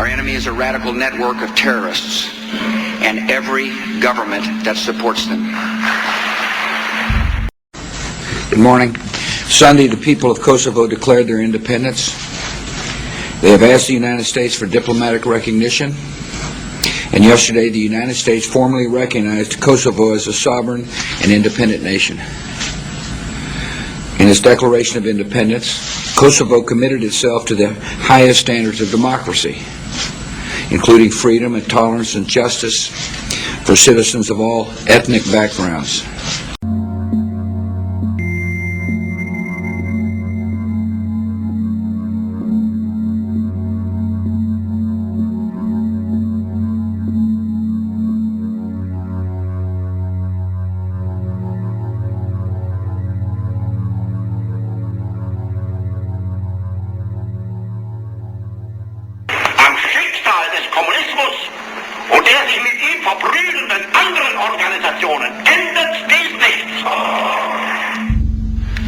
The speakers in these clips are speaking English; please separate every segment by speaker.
Speaker 1: Our enemy is a radical network of terrorists and every government that supports them. Good morning. Sunday, the people of Kosovo declared their independence. They have asked the United States for diplomatic recognition. And yesterday, the United States formally recognized Kosovo as a sovereign and independent nation. In its Declaration of Independence, Kosovo committed itself to the highest standards of democracy, including freedom and tolerance and justice for citizens of all ethnic backgrounds.
Speaker 2: Und der sich mit ihm verbrüdernden anderen Organisationen ändert dies nichts.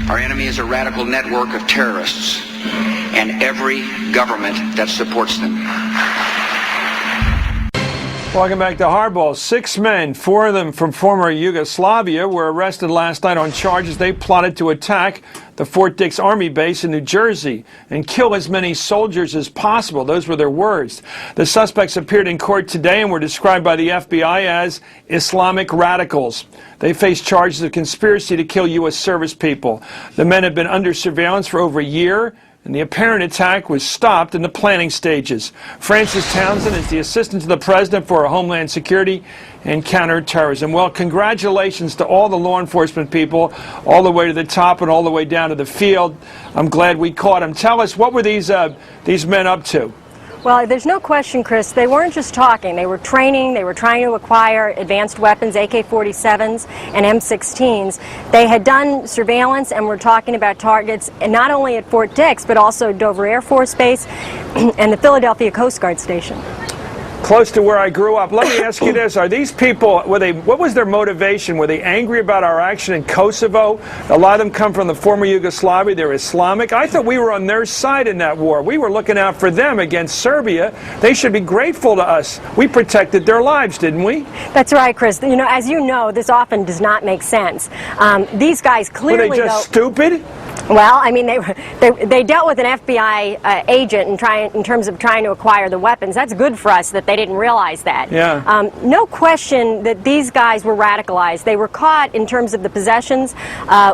Speaker 1: Our enemy is a radical network of terrorists and every government that supports them.
Speaker 3: Welcome back to Hardball. 6 men, 4 of them from former Yugoslavia, were arrested last night on charges they plotted to attack the Fort Dix Army base in New Jersey and kill as many soldiers as possible. Those were their words. The suspects appeared in court today and were described by the FBI as Islamic radicals. They face charges of conspiracy to kill U.S. service people. The men have been under surveillance for over a year, and the apparent attack was stopped in the planning stages. Francis Townsend is the assistant to the president for Homeland Security and Counterterrorism. Well, congratulations to all the law enforcement people, all the way to the top and all the way down to the field. I'm glad we caught them. Tell us, what were these men up to?
Speaker 4: Well, there's no question, Chris, they weren't just talking. They were training, they were trying to acquire advanced weapons, AK-47s and M16s. They had done surveillance and were talking about targets not only at Fort Dix, but also Dover Air Force Base and the Philadelphia Coast Guard Station.
Speaker 3: Close to where I grew up. Let me ask you this. Are these people, what was their motivation? Were they angry about our action in Kosovo? A lot of them come from the former Yugoslavia. They're Islamic. I thought we were on their side in that war. We were looking out for them against Serbia. They should be grateful to us. We protected their lives, didn't we?
Speaker 4: That's right, Chris. You know, as you know, this often does not make sense. These guys clearly,
Speaker 3: were they just stupid?
Speaker 4: Well, I mean, they dealt with an FBI agent in terms of trying to acquire the weapons. That's good for us that they didn't realize that.
Speaker 3: Yeah.
Speaker 4: No question that these guys were radicalized. They were caught in terms of the possessions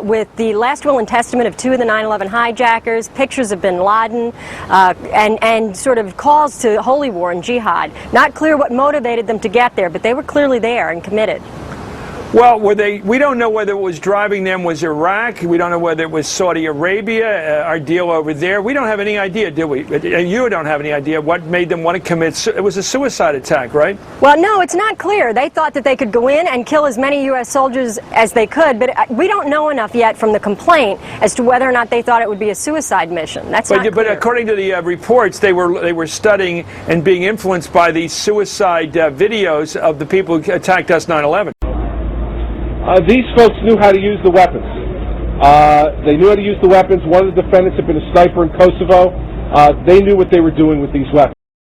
Speaker 4: with the last will and testament of 2 of the 9/11 hijackers, pictures of bin Laden, and sort of calls to holy war and jihad. Not clear what motivated them to get there, but they were clearly there and committed.
Speaker 3: Well, we don't know whether it was driving them was Iraq. We don't know whether it was Saudi Arabia, our deal over there. We don't have any idea, do we? You don't have any idea what made them want to commit. It was a suicide attack, right?
Speaker 4: Well, no, it's not clear. They thought that they could go in and kill as many U.S. soldiers as they could, but we don't know enough yet from the complaint as to whether or not they thought it would be a suicide mission. That's not clear.
Speaker 3: But according to the reports, they were studying and being influenced by these suicide videos of the people who attacked us 9/11.
Speaker 5: These folks knew how to use the weapons. They knew how to use the weapons. One of the defendants had been a sniper in Kosovo. They knew what they were doing with these weapons.